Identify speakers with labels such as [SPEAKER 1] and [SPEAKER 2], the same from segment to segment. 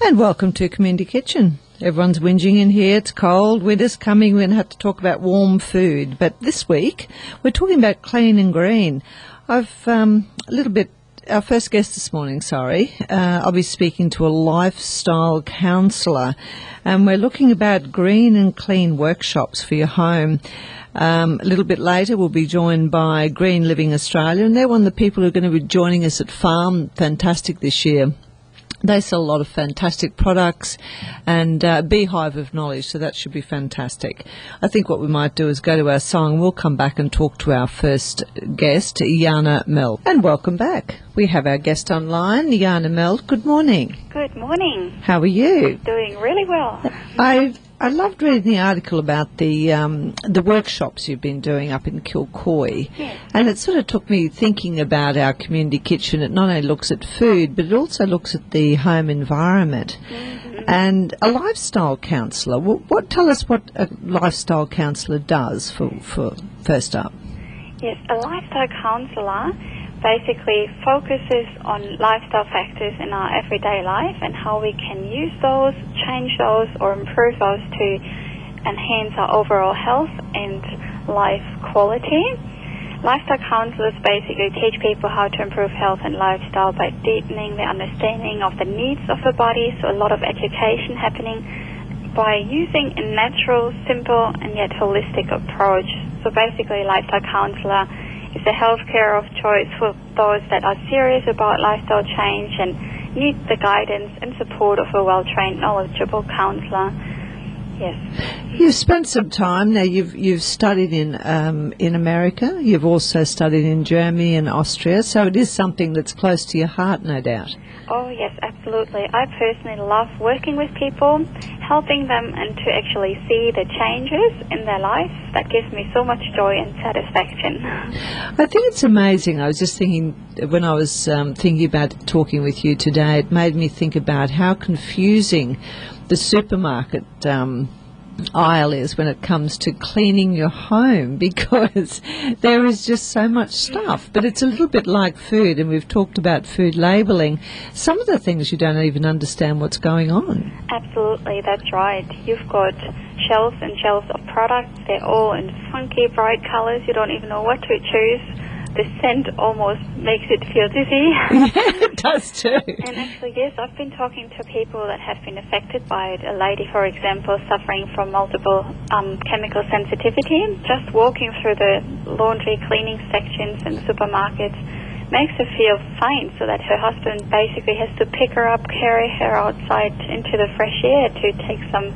[SPEAKER 1] And welcome to Community Kitchen. Everyone's whinging in here. It's cold. Winter's coming. We're going to have to talk about warm food. But this week, we're talking about clean and green. Our first guest this morning, I'll be speaking to a lifestyle counsellor. And we're looking about green and clean workshops for your home. A little bit later, we'll be joined by Green Living Australia. And they're one of the people who are going to be joining us at Farm Fantastic this year. They sell a lot of fantastic products and beehive of knowledge, so that should be fantastic. I think what we might do is go to our song. We'll come back and talk to our first guest, Jana Melt. And welcome back. We have our guest online, Jana Melt. Good morning.
[SPEAKER 2] Good morning.
[SPEAKER 1] How are you?
[SPEAKER 2] Doing really well.
[SPEAKER 1] I loved reading the article about the workshops you've been doing up in Kilcoy.
[SPEAKER 2] Yes.
[SPEAKER 1] And it sort of took me thinking about our community kitchen. It not only looks at food, but it also looks at the home environment.
[SPEAKER 2] Mm-hmm.
[SPEAKER 1] And a lifestyle counsellor, tell us what a lifestyle counsellor does for first up.
[SPEAKER 2] Yes, a lifestyle counsellor basically focuses on lifestyle factors in our everyday life and how we can use those, change those, or improve those to enhance our overall health and life quality. Lifestyle counselors basically teach people how to improve health and lifestyle by deepening their understanding of the needs of the body, so a lot of education happening by using a natural, simple, and yet holistic approach. So basically, lifestyle counselor is the healthcare of choice for those that are serious about lifestyle change and need the guidance and support of a well-trained, knowledgeable counsellor. Yes.
[SPEAKER 1] You've spent some time now. You've studied in America. You've also studied in Germany and Austria. So it is something that's close to your heart, no doubt.
[SPEAKER 2] Oh yes, absolutely. I personally love working with people, helping them and to actually see the changes in their life. That gives me so much joy and satisfaction.
[SPEAKER 1] I think it's amazing. I was just thinking, when I was thinking about talking with you today, it made me think about how confusing the supermarket aisle is when it comes to cleaning your home, because there is just so much stuff. But it's a little bit like food, and we've talked about food labelling. Some of the things you don't even understand what's going on.
[SPEAKER 2] Absolutely, that's right. You've got shelves and shelves of products. They're all in funky, bright colours. You don't even know what to choose. The scent almost makes it feel dizzy.
[SPEAKER 1] Yeah, it does too.
[SPEAKER 2] And actually, yes, I've been talking to people that have been affected by it. A lady, for example, suffering from multiple chemical sensitivity. Just walking through the laundry cleaning sections in supermarkets makes her feel fine, so that her husband basically has to pick her up, carry her outside into the fresh air to take some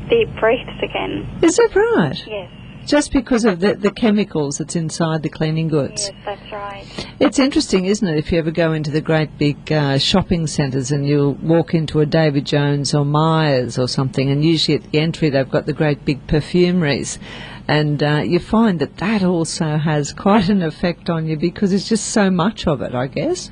[SPEAKER 2] deep breaths again.
[SPEAKER 1] Is that right?
[SPEAKER 2] Yes.
[SPEAKER 1] Just because of the chemicals that's inside the cleaning goods.
[SPEAKER 2] Yes, that's right.
[SPEAKER 1] It's interesting, isn't it, if you ever go into the great big shopping centres and you'll walk into a David Jones or Myers or something, and usually at the entry they've got the great big perfumeries, and you find that also has quite an effect on you because there's just so much of it, I guess.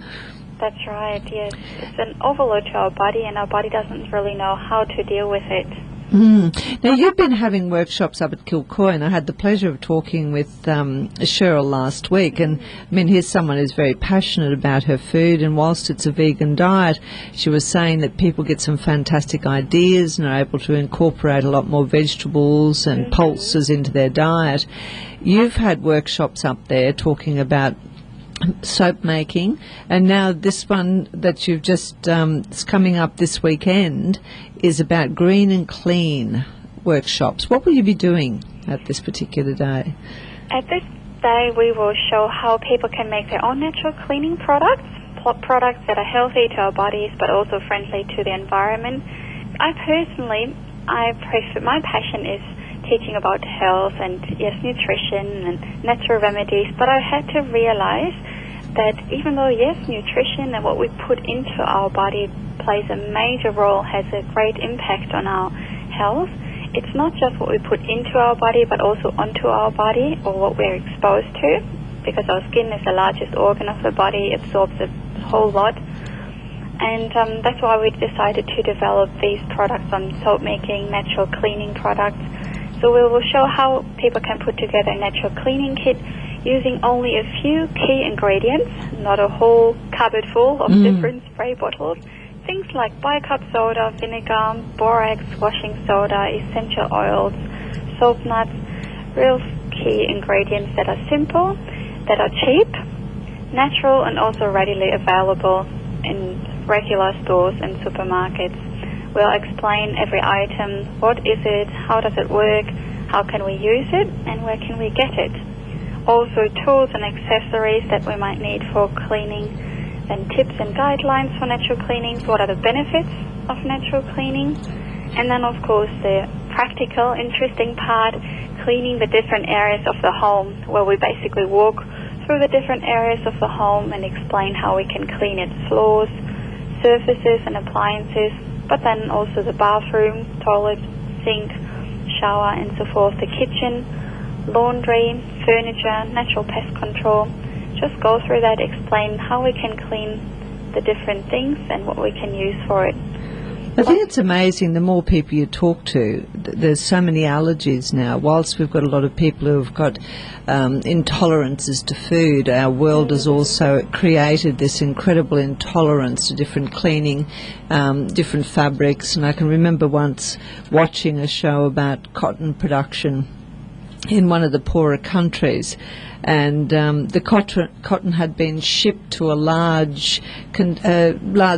[SPEAKER 2] That's right, yes. It's an overload to our body, and our body doesn't really know how to deal with it.
[SPEAKER 1] Now, you've been having workshops up at Kilcoy, and I had the pleasure of talking with Cheryl last week. And, I mean, here's someone who's very passionate about her food, and whilst it's a vegan diet, she was saying that people get some fantastic ideas and are able to incorporate a lot more vegetables and pulses into their diet. You've had workshops up there talking about soap making, and now this one that you've just is coming up this weekend is about green and clean workshops. What will you be doing at this particular day?
[SPEAKER 2] At this day, we will show how people can make their own natural cleaning products that are healthy to our bodies but also friendly to the environment. My passion is teaching about health and, yes, nutrition and natural remedies, but I had to realize that even though, yes, nutrition and what we put into our body plays a major role, has a great impact on our health, it's not just what we put into our body but also onto our body, or what we're exposed to, because our skin is the largest organ of the body, absorbs a whole lot. And that's why we decided to develop these products on soap making, natural cleaning products. So we will show how people can put together a natural cleaning kit using only a few key ingredients, not a whole cupboard full of different spray bottles, things like bicarb soda, vinegar, borax, washing soda, essential oils, soap nuts, real key ingredients that are simple, that are cheap, natural, and also readily available in regular stores and supermarkets. We'll explain every item, what is it, how does it work, how can we use it, and where can we get it. Also tools and accessories that we might need for cleaning, and tips and guidelines for natural cleanings, what are the benefits of natural cleaning, and then of course the practical, interesting part, cleaning the different areas of the home, where we basically walk through the different areas of the home and explain how we can clean its floors, surfaces and appliances, but then also the bathroom, toilet, sink, shower and so forth, the kitchen, laundry, furniture, natural pest control. Just go through that, explain how we can clean the different things and what we can use for it.
[SPEAKER 1] I think it's amazing the more people you talk to. There's so many allergies now. Whilst we've got a lot of people who have got intolerances to food, our world has also created this incredible intolerance to different cleaning, different fabrics. And I can remember once watching a show about cotton production in one of the poorer countries, and the cotton had been shipped to a large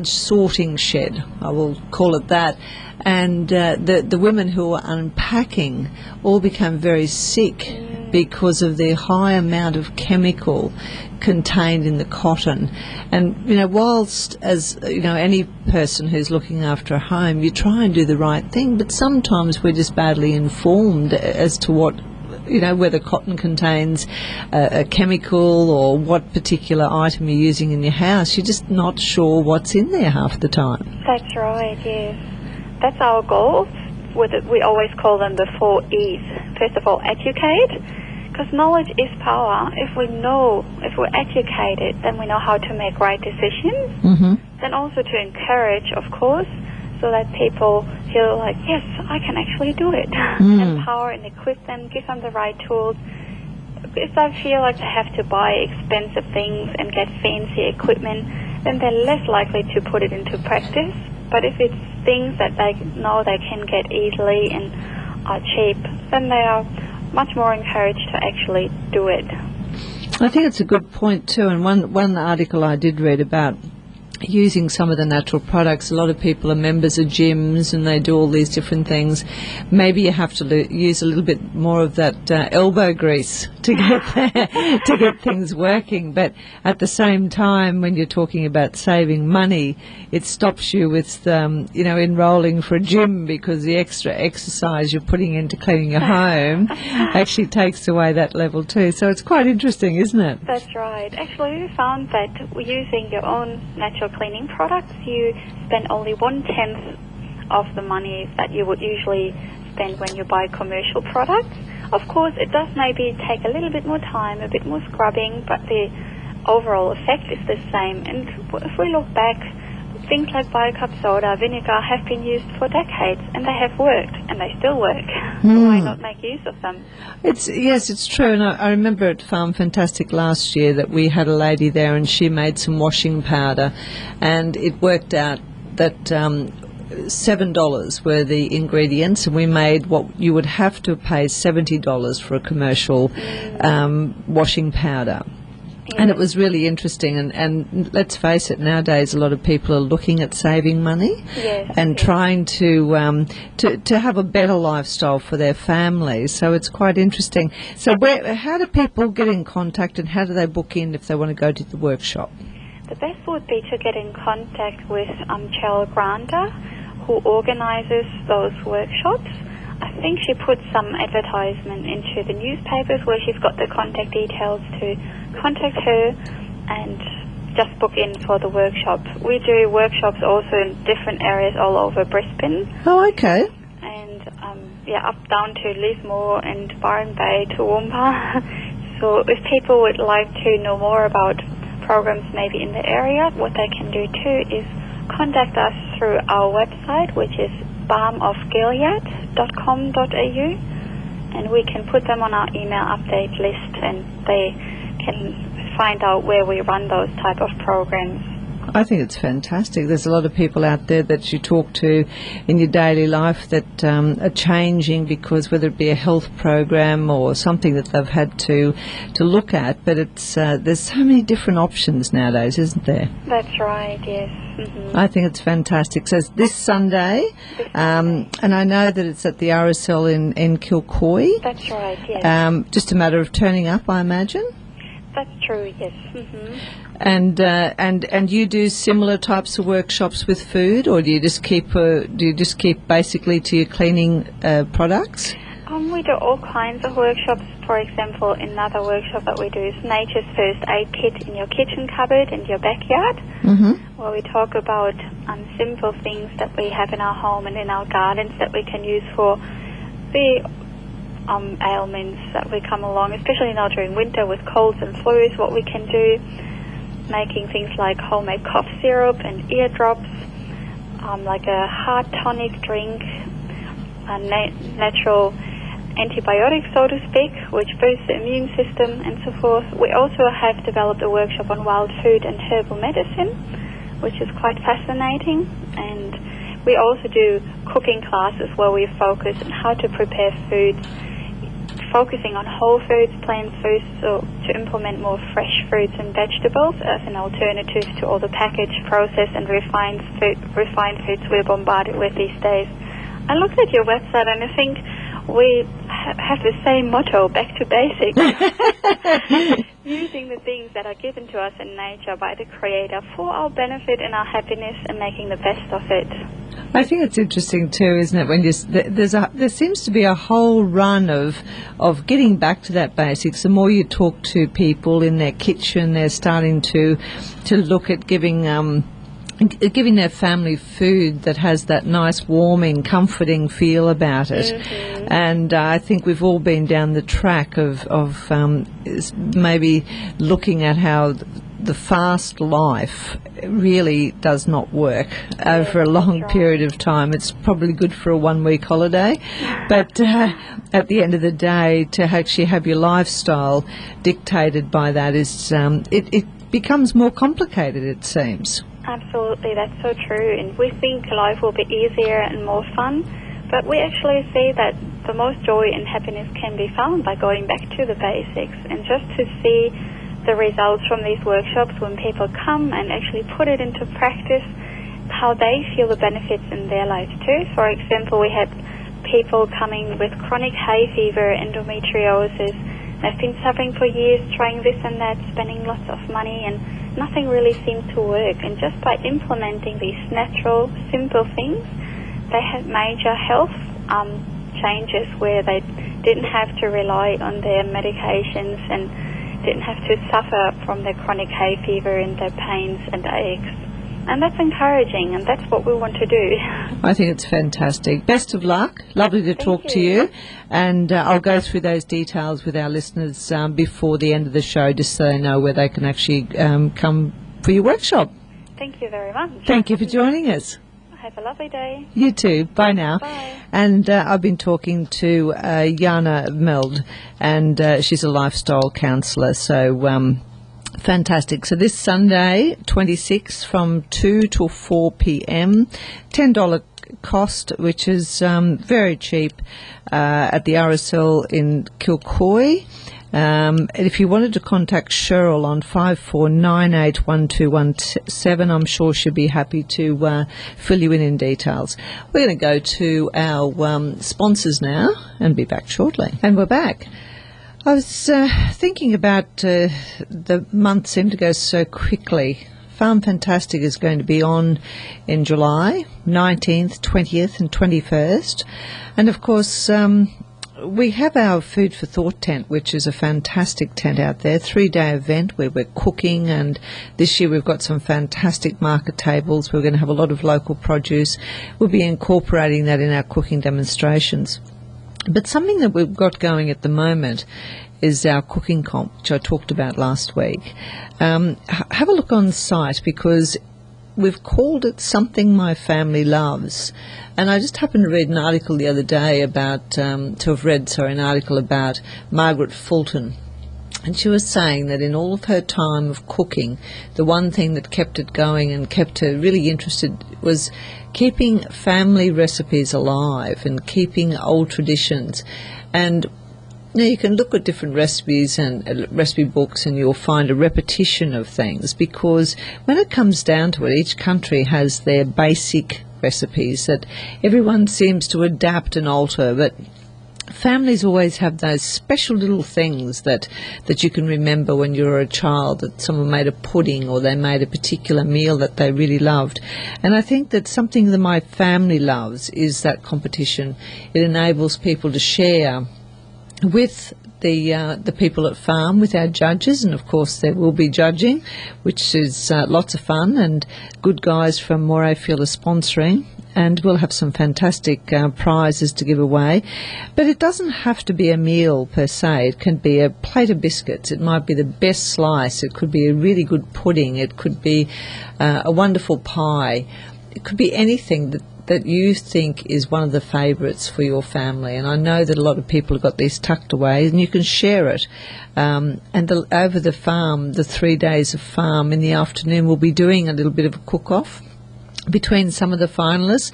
[SPEAKER 1] sorting shed, I will call it that, and the women who were unpacking all became very sick because of the high amount of chemical contained in the cotton. And whilst, as any person who's looking after a home, you try and do the right thing, but sometimes we're just badly informed as to what whether cotton contains a chemical or what particular item you're using in your house. You're just not sure what's in there half the time.
[SPEAKER 2] That's right, yes. That's our goal. We always call them the 4 E's. First of all, educate, because knowledge is power. If we're educated, then we know how to make right decisions.
[SPEAKER 1] Mm-hmm.
[SPEAKER 2] Then also to encourage, of course, so that people feel like, yes, I can actually do it. Empower and equip them, give them the right tools. If they feel like they have to buy expensive things and get fancy equipment, then they're less likely to put it into practice. But if it's things that they know they can get easily and are cheap, then they are much more encouraged to actually do it.
[SPEAKER 1] I think it's a good point too, and one article I did read about using some of the natural products. A lot of people are members of gyms and they do all these different things. Maybe you have to use a little bit more of that elbow grease to get there, to get things working. But at the same time, when you're talking about saving money, it stops you with enrolling for a gym, because the extra exercise you're putting into cleaning your home actually takes away that level too. So it's quite interesting, isn't it?
[SPEAKER 2] That's right. Actually, we found that using your own natural cleaning products, you spend only 1/10 of the money that you would usually spend when you buy commercial products. Of course, it does maybe take a little bit more time, a bit more scrubbing, but the overall effect is the same. And if we look back, things like bicarb soda, vinegar have been used for decades, and they have worked, and they still work. Why not make use of them?
[SPEAKER 1] Yes, it's true. And I remember at Farm Fantastic last year that we had a lady there, and she made some washing powder, and it worked out that $7 were the ingredients, and we made what you would have to pay $70 for a commercial washing powder. And it was really interesting, and let's face it, nowadays a lot of people are looking at saving money and trying to have a better lifestyle for their families. So it's quite interesting. So how do people get in contact, and how do they book in if they want to go to the workshop?
[SPEAKER 2] The best would be to get in contact with Cheryl Granda, who organizes those workshops. I think she puts some advertisement into the newspapers where she's got the contact details to contact her and just book in for the workshop. We do workshops also in different areas all over Brisbane.
[SPEAKER 1] Oh, okay.
[SPEAKER 2] And up down to Lismore and Byron Bay to Toowoomba. So if people would like to know more about programs maybe in the area, what they can do too is contact us through our website, which is balmofgilead.com.au, and we can put them on our email update list, and they can find out where we run those type of programs.
[SPEAKER 1] I think it's fantastic. There's a lot of people out there that you talk to in your daily life that are changing because whether it be a health program or something that they've had to look at, but it's there's so many different options nowadays, isn't there?
[SPEAKER 2] That's right, yes. Mm-hmm.
[SPEAKER 1] I think it's fantastic. So it's this Sunday, and I know that it's at the RSL in Kilcoy.
[SPEAKER 2] That's right, yes.
[SPEAKER 1] Just a matter of turning up, I imagine.
[SPEAKER 2] That's true, yes. Mm-hmm.
[SPEAKER 1] And you do similar types of workshops with food, or do you just keep basically to your cleaning products?
[SPEAKER 2] We do all kinds of workshops. For example, another workshop that we do is Nature's First Aid Kit in your kitchen cupboard and your backyard, where we talk about simple things that we have in our home and in our gardens that we can use for the ailments that will come along, especially now during winter with colds and flus, what we can do, making things like homemade cough syrup and ear drops, like a heart tonic drink, a natural antibiotic, so to speak, which boosts the immune system and so forth. We also have developed a workshop on wild food and herbal medicine, which is quite fascinating. And we also do cooking classes where we focus on how to prepare foods, focusing on whole foods, plant foods, so to implement more fresh fruits and vegetables as an alternative to all the packaged, processed and refined foods we're bombarded with these days. I looked at your website and I think we have the same motto, back to basics, using the things that are given to us in nature by the Creator for our benefit and our happiness and making the best of it.
[SPEAKER 1] I think it's interesting too, isn't it? When there seems to be a whole run of getting back to that basics. The more you talk to people in their kitchen, they're starting to look at giving their family food that has that nice, warming, comforting feel about it. And I think we've all been down the track of maybe looking at how the fast life really does not work over a long period of time. It's probably good for a 1-week holiday, but at the end of the day, to actually have your lifestyle dictated by that is it becomes more complicated, it seems.
[SPEAKER 2] Absolutely, that's so true. And we think life will be easier and more fun, but we actually see that the most joy and happiness can be found by going back to the basics. And just to see the results from these workshops when people come and actually put it into practice, how they feel the benefits in their lives too. For example, we had people coming with chronic hay fever, endometriosis. They've been suffering for years, trying this and that, spending lots of money, and nothing really seemed to work. And just by implementing these natural, simple things, they had major health changes where they didn't have to rely on their medications and didn't have to suffer from their chronic hay fever and their pains and aches. And that's encouraging, and that's what we want to do.
[SPEAKER 1] I think it's fantastic. Best of luck. Lovely to talk to you. And I'll go through those details with our listeners before the end of the show, just so they know where they can actually come for your workshop.
[SPEAKER 2] Thank you very much.
[SPEAKER 1] Thank you for joining us.
[SPEAKER 2] Have a lovely day.
[SPEAKER 1] You too. Bye now.
[SPEAKER 2] Bye.
[SPEAKER 1] And I've been talking to Jana Meld, and she's a lifestyle counsellor. So fantastic. So this Sunday, 26th, from 2 till 4 p.m, $10 cost, which is very cheap at the RSL in Kilcoy. And if you wanted to contact Cheryl on 54981217, I'm sure she'll be happy to fill you in details. We're going to go to our sponsors now and be back shortly. And we're back. I was thinking about the month seemed to go so quickly. Farm Fantastic is going to be on in July, 19th, 20th and 21st. And of course, we have our Food for Thought tent, which is a fantastic tent out there, 3-day event where we're cooking, and this year we've got some fantastic market tables. We're going to have a lot of local produce. We'll be incorporating that in our cooking demonstrations. But something that we've got going at the moment is our cooking comp, which I talked about last week. Have a look on site, because we've called it Something My Family Loves. And I just happened to read an article the other day about, an article about Margaret Fulton. And she was saying that in all of her time of cooking, the one thing that kept it going and kept her really interested was keeping family recipes alive and keeping old traditions. And you can look at different recipes and recipe books, and you'll find a repetition of things, because when it comes down to it, each country has their basic recipes that everyone seems to adapt and alter, but families always have those special little things that you can remember when you were a child, that someone made a pudding or they made a particular meal that they really loved. And I think that something that my family loves is that competition. It enables people to share with the people at farm, with our judges, and of course there will be judging, which is lots of fun, and Good Guys from Morayfield are sponsoring, and we'll have some fantastic prizes to give away. But it doesn't have to be a meal per se. It can be a plate of biscuits. It might be the best slice. It could be a really good pudding. It could be a wonderful pie. It could be anything that you think is one of the favourites for your family. And I know that a lot of people have got these tucked away, and you can share it. Over the farm, the 3 days of farm, in the afternoon, we'll be doing a little bit of a cook-off between some of the finalists.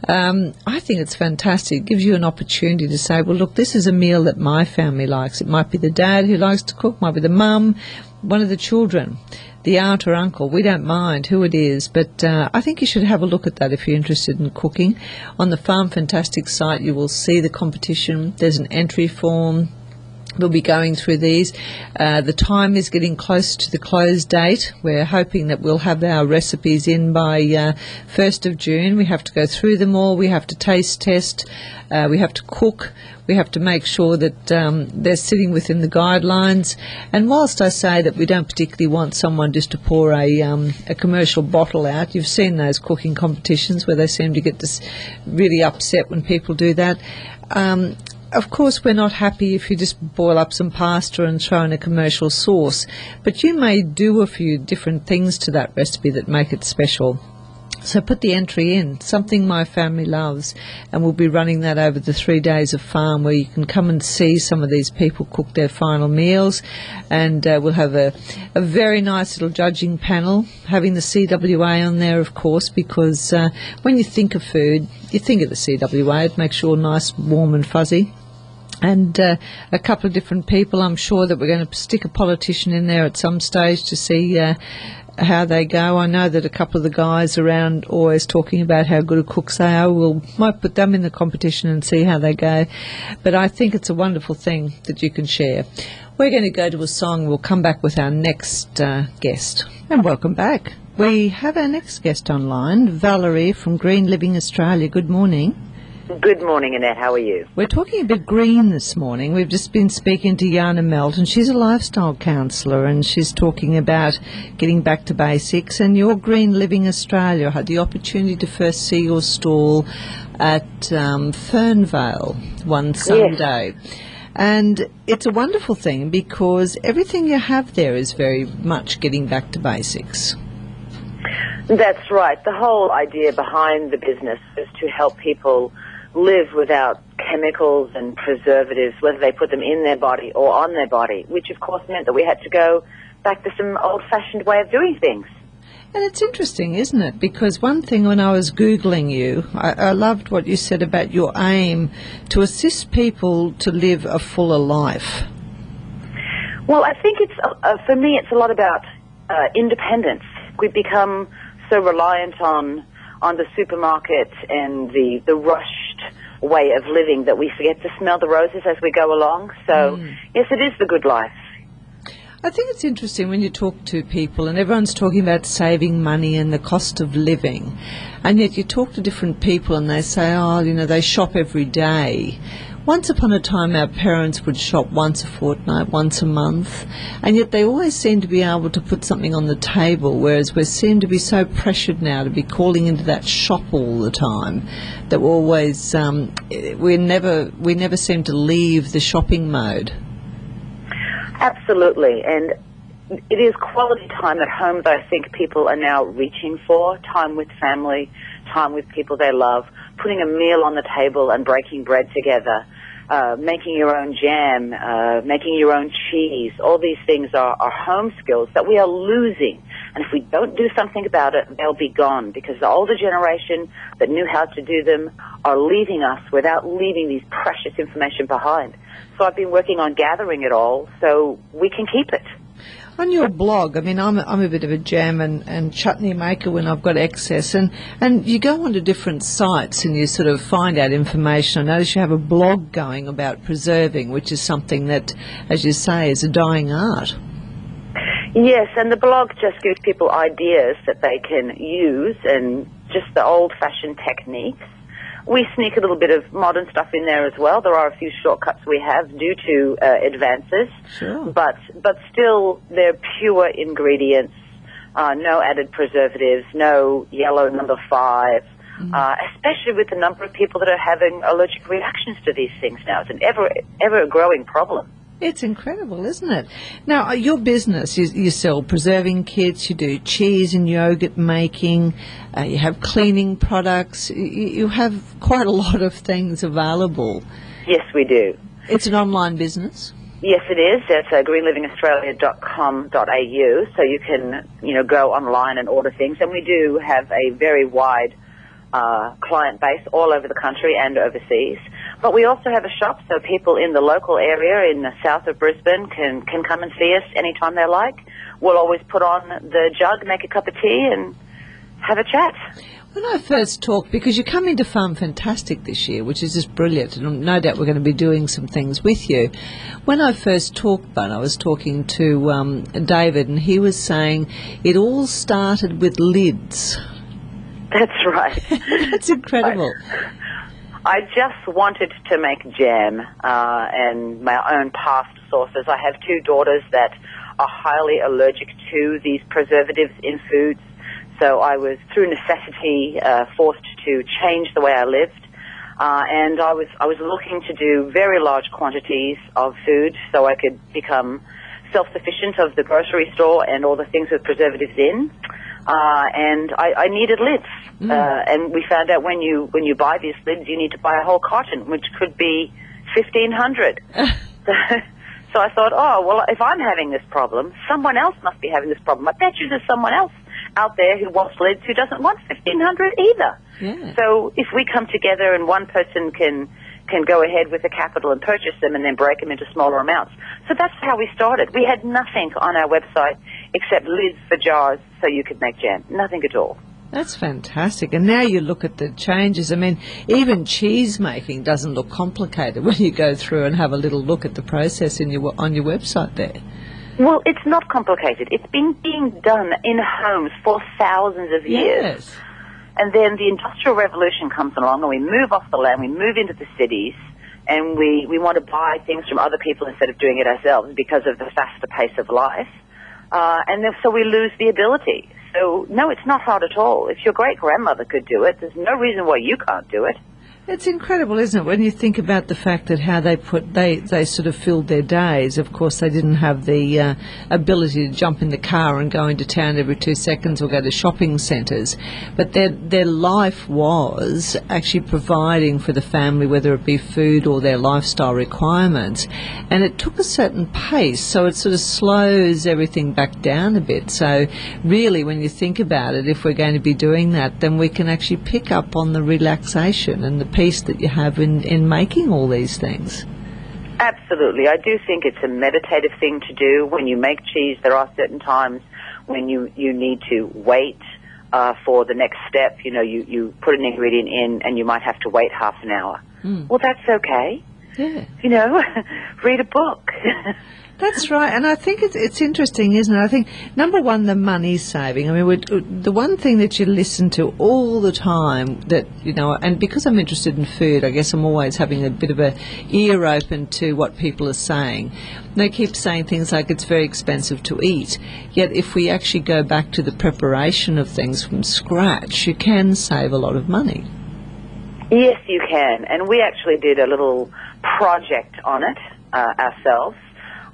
[SPEAKER 1] I think it's fantastic. It gives you an opportunity to say, well, look, this is a meal that my family likes. It might be the dad who likes to cook, might be the mum, one of the children, the aunt or uncle. We don't mind who it is, but I think you should have a look at that if you're interested in cooking. On the Farm Fantastic site, you will see the competition. There's an entry form. We'll be going through these. The time is getting close to the close date. We're hoping that we'll have our recipes in by 1st of June. We have to go through them all. We have to taste test. We have to cook. We have to make sure that they're sitting within the guidelines. And whilst I say that we don't particularly want someone just to pour a commercial bottle out, you've seen those cooking competitions where they seem to get really upset when people do that. Of course, we're not happy if you just boil up some pasta and throw in a commercial sauce, but you may do a few different things to that recipe that make it special. So put the entry in, something my family loves, and we'll be running that over the 3 days of farm, where you can come and see some of these people cook their final meals, and we'll have a very nice little judging panel, having the CWA on there, of course, because when you think of food, you think of the CWA. It makes you all nice, warm and fuzzy. And a couple of different people. I'm sure that we're going to stick a politician in there at some stage to see how they go. I know that a couple of the guys around always talking about how good cooks they are. Might put them in the competition and see how they go. But I think it's a wonderful thing that you can share. We're going to go to a song. We'll come back with our next guest. And welcome back. We have our next guest online, Valerie from Green Living Australia. Good morning.
[SPEAKER 3] Good morning, Annette. How are you?
[SPEAKER 1] We're talking a bit green this morning. We've just been speaking to Jana Melton. She's a lifestyle counsellor, and she's talking about getting back to basics. And your Green Living Australia had the opportunity to first see your stall at Fernvale one Sunday. Yes. And it's a wonderful thing because everything you have there is very much getting back to basics.
[SPEAKER 3] That's right. The whole idea behind the business is to help people live without chemicals and preservatives, whether they put them in their body or on their body, which of course meant that we had to go back to some old-fashioned way of doing things.
[SPEAKER 1] And it's interesting, isn't it? Because one thing when I was Googling you, I loved what you said about your aim to assist people to live a fuller life.
[SPEAKER 3] Well, I think it's, for me, it's a lot about independence. We've become so reliant on the supermarket and the rushed way of living that we forget to smell the roses as we go along. So, yes, it is the good life.
[SPEAKER 1] I think it's interesting when you talk to people and everyone's talking about saving money and the cost of living, and yet you talk to different people and they say, oh, you know, they shop every day. Once upon a time, our parents would shop once a fortnight, once a month, and yet they always seem to be able to put something on the table, whereas we seem to be so pressured now to be calling into that shop all the time that we're always, we never seem to leave the shopping mode.
[SPEAKER 3] Absolutely, and it is quality time at home that I think people are now reaching for, time with family, time with people they love, putting a meal on the table and breaking bread together. making your own jam, making your own cheese. All these things are home skills that we are losing. And if we don't do something about it, they'll be gone, because the older generation that knew how to do them are leaving us without leaving these precious information behind. So I've been working on gathering it all so we can keep it.
[SPEAKER 1] On your blog, I mean, I'm a bit of a jam and chutney maker when I've got excess, and you go onto different sites and you sort of find out information. I notice you have a blog going about preserving, which is something that, as you say, is a dying art.
[SPEAKER 3] Yes, and the blog just gives people ideas that they can use, and just the old-fashioned techniques. We sneak a little bit of modern stuff in there as well. There are a few shortcuts we have due to advances,
[SPEAKER 1] sure.
[SPEAKER 3] but still they're pure ingredients, no added preservatives, no yellow number 5, especially with the number of people that are having allergic reactions to these things now. It's an ever-growing problem.
[SPEAKER 1] It's incredible, isn't it? Now, your business, you sell preserving kits, you do cheese and yogurt making, you have cleaning products, you have quite a lot of things available.
[SPEAKER 3] Yes, we do.
[SPEAKER 1] It's an online business?
[SPEAKER 3] Yes, it is. It's greenlivingaustralia.com.au, so you can, go online and order things. And we do have a very wide client base all over the country and overseas. But we also have a shop, so people in the local area in the south of Brisbane can come and see us anytime they like. We'll always put on the jug, make a cup of tea, and have a chat.
[SPEAKER 1] When I first talked, because you come into Farm Fantastic this year, which is just brilliant, and no doubt we're going to be doing some things with you. When I first talked, Bun, I was talking to David, and he was saying it all started with lids.
[SPEAKER 3] That's right.
[SPEAKER 1] That's incredible.
[SPEAKER 3] I just wanted to make jam and my own past sources. I have 2 daughters that are highly allergic to these preservatives in foods, so I was, through necessity, forced to change the way I lived. And I was looking to do very large quantities of food so I could become self-sufficient of the grocery store and all the things with preservatives in. And I needed lids. And we found out when you buy these lids, you need to buy a whole carton, which could be 1,500. So I thought, if I'm having this problem, someone else must be having this problem. I bet you there's someone else out there who wants lids who doesn't want 1,500 either.
[SPEAKER 1] Yeah.
[SPEAKER 3] So if we come together and one person can go ahead with the capital and purchase them and then break them into smaller amounts. So that's how we started. We had nothing on our website except lids for jars so you could make jam. Nothing at all.
[SPEAKER 1] That's fantastic. And now you look at the changes. I mean, even cheese making doesn't look complicated when you go through and have a little look at the process on your website there.
[SPEAKER 3] Well, it's not complicated. It's been being done in homes for thousands of years.
[SPEAKER 1] Yes.
[SPEAKER 3] And then the Industrial Revolution comes along and we move off the land, we move into the cities, and we want to buy things from other people instead of doing it ourselves because of the faster pace of life. And then, so we lose the ability. So, no, it's not hard at all. If your great-grandmother could do it, there's no reason why you can't do it.
[SPEAKER 1] It's incredible, isn't it, when you think about the fact that how they sort of filled their days. Of course, they didn't have the ability to jump in the car and go into town every 2 seconds or go to shopping centres. But their life was actually providing for the family, whether it be food or their lifestyle requirements. And it took a certain pace, so it sort of slows everything back down a bit. So really, when you think about it, if we're going to be doing that, then we can actually pick up on the relaxation and the peace that you have in making all these things.
[SPEAKER 3] Absolutely. I do think it's a meditative thing to do. When you make cheese, there are certain times when you need to wait for the next step. You put an ingredient in and you might have to wait half an hour. Well, that's okay.
[SPEAKER 1] Yeah.
[SPEAKER 3] Read a book.
[SPEAKER 1] That's right, and I think it's interesting, isn't it? I think, number one, the money saving. I mean, the one thing that you listen to all the time that, and because I'm interested in food, I guess I'm always having a bit of a ear open to what people are saying. They keep saying things like it's very expensive to eat, yet if we actually go back to the preparation of things from scratch, you can save a lot of money.
[SPEAKER 3] Yes, you can, and we actually did a little project on it ourselves.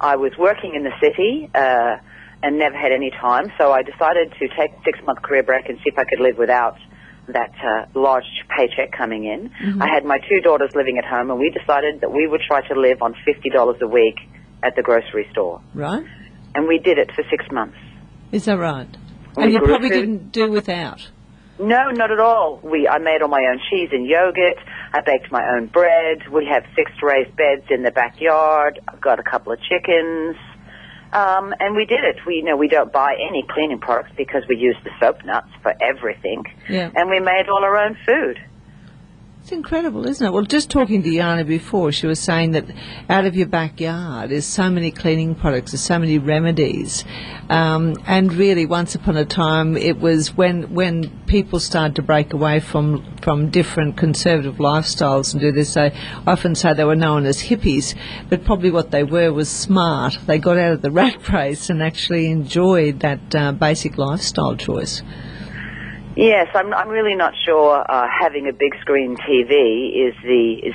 [SPEAKER 3] I was working in the city and never had any time, so I decided to take a 6-month career break and see if I could live without large paycheck coming in. I had my 2 daughters living at home, and we decided that we would try to live on $50 a week at the grocery store.
[SPEAKER 1] Right.
[SPEAKER 3] And we did it for 6 months.
[SPEAKER 1] Is that right? And you probably didn't do without.
[SPEAKER 3] No, not at all. I made all my own cheese and yogurt. I baked my own bread. We have 6 raised beds in the backyard. I've got a couple of chickens. And we did it. We don't buy any cleaning products because we use the soap nuts for everything.
[SPEAKER 1] Yeah.
[SPEAKER 3] And we made all our own food.
[SPEAKER 1] It's incredible, isn't it? Well, just talking to Jana before, she was saying that out of your backyard there's so many cleaning products, there's so many remedies. And really, once upon a time, it was when people started to break away from different conservative lifestyles and do this, I often say they were known as hippies, but probably what they were was smart. They got out of the rat race and actually enjoyed that basic lifestyle choice.
[SPEAKER 3] Yes, I'm really not sure having a big screen TV is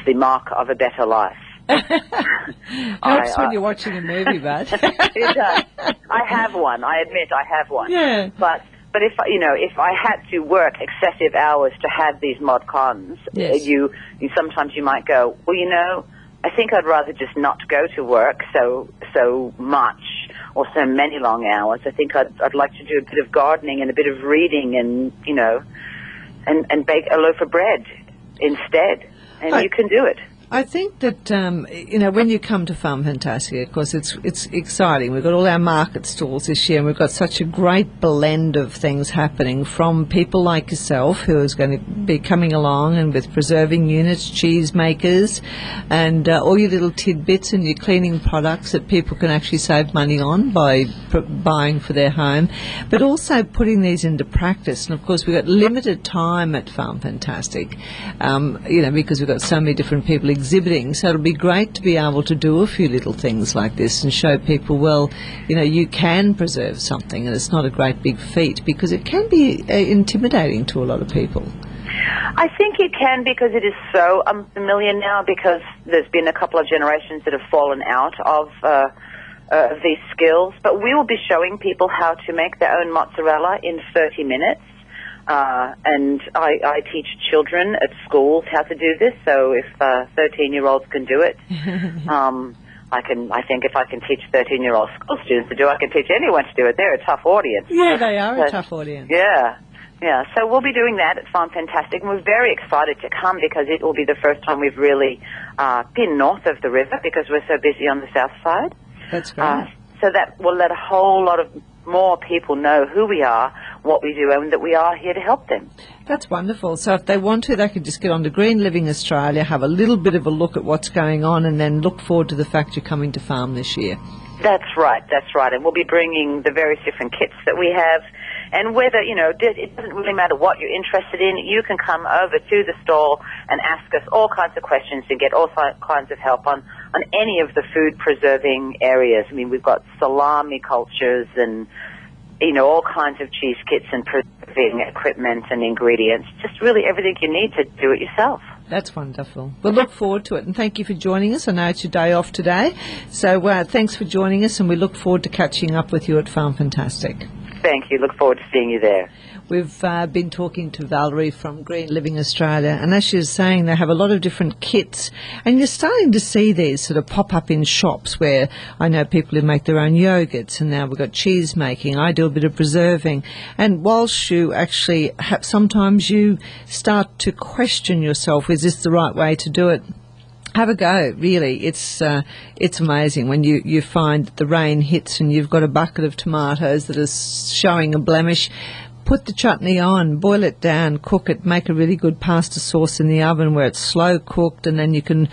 [SPEAKER 3] the mark of a better life.
[SPEAKER 1] Helps when you're watching a movie, but
[SPEAKER 3] it does. I have one. I admit I have one.
[SPEAKER 1] Yeah.
[SPEAKER 3] But if I had to work excessive hours to have these mod cons,
[SPEAKER 1] yes.
[SPEAKER 3] you sometimes you might go, well, I think I'd rather just not go to work so much or so many long hours. I think I'd like to do a bit of gardening and a bit of reading and and bake a loaf of bread instead. And you can do it.
[SPEAKER 1] I think that, when you come to Farm Fantastic, of course, it's exciting. We've got all our market stalls this year, and we've got such a great blend of things happening from people like yourself, who is going to be coming along and with preserving units, cheese makers, and all your little tidbits and your cleaning products that people can actually save money on by buying for their home, but also putting these into practice. And, of course, we've got limited time at Farm Fantastic, because we've got so many different people exhibiting, so it'll be great to be able to do a few little things like this and show people, you can preserve something and it's not a great big feat, because it can be intimidating to a lot of people.
[SPEAKER 3] I think it can, because it is so unfamiliar now, because there's been a couple of generations that have fallen out of these skills, but we will be showing people how to make their own mozzarella in 30 minutes. And I teach children at schools how to do this, so if 13-year-olds can do it, I think if I can teach 13-year-old school students to do it, I can teach anyone to do it. They're a tough audience.
[SPEAKER 1] Yeah, they are a tough audience.
[SPEAKER 3] Yeah. So we'll be doing that at Farm Fantastic, and we're very excited to come, because it will be the first time we've really been north of the river, because we're so busy on the south side.
[SPEAKER 1] That's great.
[SPEAKER 3] So that will let a whole lot of more people know who we are, what we do, and that we are here to help them.
[SPEAKER 1] That's wonderful. So if they want to, they can just get on to Green Living Australia, have a little bit of a look at what's going on, and then look forward to the fact you're coming to farm this year. That's
[SPEAKER 3] right. And we'll be bringing the various different kits that we have. And whether, it doesn't really matter what you're interested in, you can come over to the stall and ask us all kinds of questions and get all kinds of help on any of the food preserving areas. I mean, we've got salami cultures and, all kinds of cheese kits and preserving equipment and ingredients. Just really everything you need to do it yourself.
[SPEAKER 1] That's wonderful. We'll look forward to it, and thank you for joining us. I know it's your day off today, so thanks for joining us, and we look forward to catching up with you at Farm Fantastic.
[SPEAKER 3] Thank you. Look forward to seeing you there.
[SPEAKER 1] We've been talking to Valerie from Green Living Australia, and as she was saying, they have a lot of different kits, and you're starting to see these sort of pop up in shops where I know people who make their own yogurts, and now we've got cheese making. I do a bit of preserving, and whilst you actually sometimes you start to question yourself, is this the right way to do it? Have a go, really. It's amazing when you find that the rain hits and you've got a bucket of tomatoes that is showing a blemish. Put the chutney on, boil it down, cook it, make a really good pasta sauce in the oven where it's slow cooked, and then you can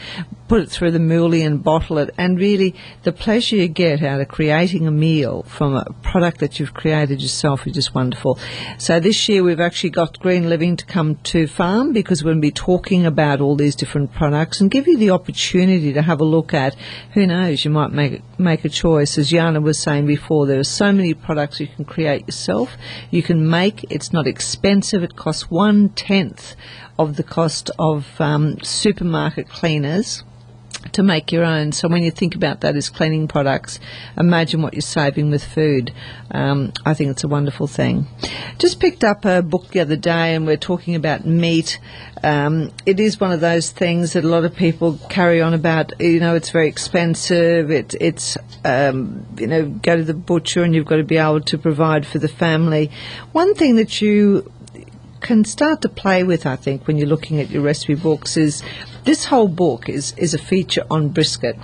[SPEAKER 1] put it through the mouli and bottle it. And really, the pleasure you get out of creating a meal from a product that you've created yourself is just wonderful. So this year we've actually got Green Living to come to farm, because we're going to be talking about all these different products and give you the opportunity to have a look at. Who knows, you might make a choice. As Jana was saying before, there are so many products you can create yourself. You can make. It's not expensive. It costs 1/10 of the cost of supermarket cleaners. to make your own. So when you think about that as cleaning products, imagine what you're saving with food. I think it's a wonderful thing. Just picked up a book the other day, and we're talking about meat. It is one of those things that a lot of people carry on about. It's very expensive. It's go to the butcher and you've got to be able to provide for the family. One thing that you can start to play with, I think, when you're looking at your recipe books is this whole book is a feature on brisket.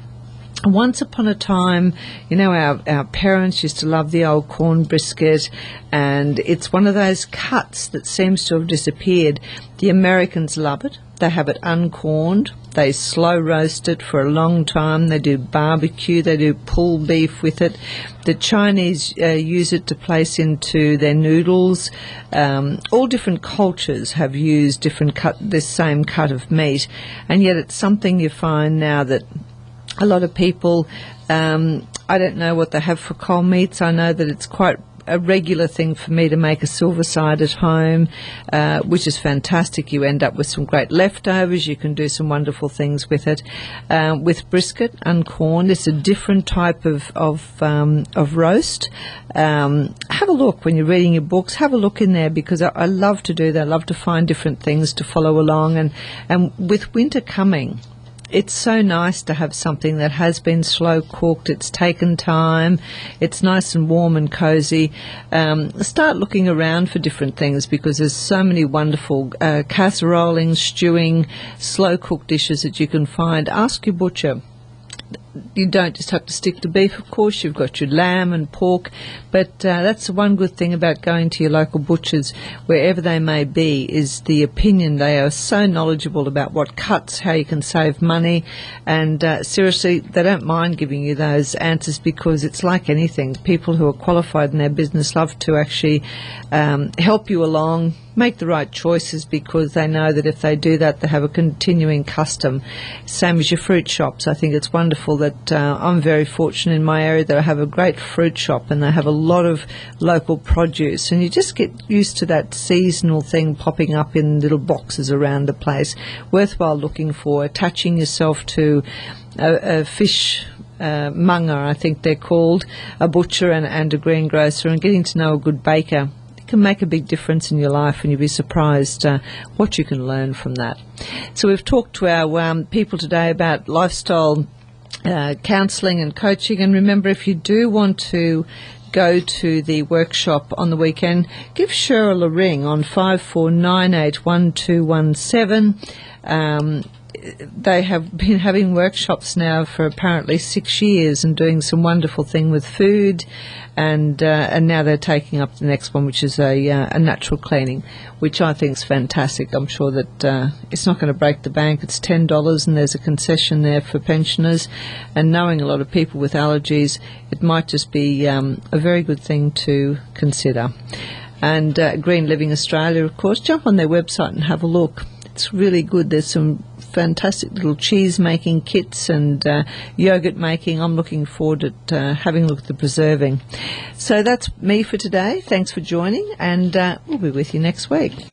[SPEAKER 1] Once upon a time, our parents used to love the old corn brisket, and it's one of those cuts that seems to have disappeared. The Americans love it. They have it uncorned. They slow roast it for a long time. They do barbecue. They do pulled beef with it. The Chinese use it to place into their noodles. All different cultures have used this same cut of meat, and yet it's something you find now that a lot of people, I don't know what they have for cold meats. I know that it's quite a regular thing for me to make a silver side at home, which is fantastic. You end up with some great leftovers. You can do some wonderful things with it. With brisket, uncorned, it's a different type of roast. Have a look when you're reading your books. Have a look in there, because I love to do that. I love to find different things to follow along. And with winter coming, it's so nice to have something that has been slow cooked. It's taken time. It's nice and warm and cozy. Start looking around for different things, because there's so many wonderful casseroling, stewing, slow cooked dishes that you can find. Ask your butcher. You don't just have to stick to beef, of course. You've got your lamb and pork, but that's the one good thing about going to your local butchers, wherever they may be, is the opinion. They are so knowledgeable about what cuts, how you can save money, and seriously, they don't mind giving you those answers, because it's like anything. People who are qualified in their business love to actually help you along, make the right choices, because they know that if they do that, they have a continuing custom. Same as your fruit shops. I think it's wonderful that I'm very fortunate in my area that I have a great fruit shop, and they have a lot of local produce, and you just get used to that seasonal thing popping up in little boxes around the place. Worthwhile looking for, attaching yourself to a fish monger, I think they're called, a butcher and a greengrocer, and getting to know a good baker can make a big difference in your life, and you'll be surprised what you can learn from that. So we've talked to our people today about lifestyle counselling and coaching, and remember, if you do want to go to the workshop on the weekend, give Cheryl a ring on 54981217. They have been having workshops now for apparently 6 years and doing some wonderful thing with food, and now they're taking up the next one, which is a natural cleaning, which I think is fantastic. I'm sure that it's not going to break the bank. It's $10, and there's a concession there for pensioners, and knowing a lot of people with allergies, it might just be a very good thing to consider. And Green Living Australia, of course, jump on their website and have a look. It's really good. There's some fantastic little cheese making kits and yogurt making. I'm looking forward to having a look at the preserving. So that's me for today. Thanks for joining, and we'll be with you next week.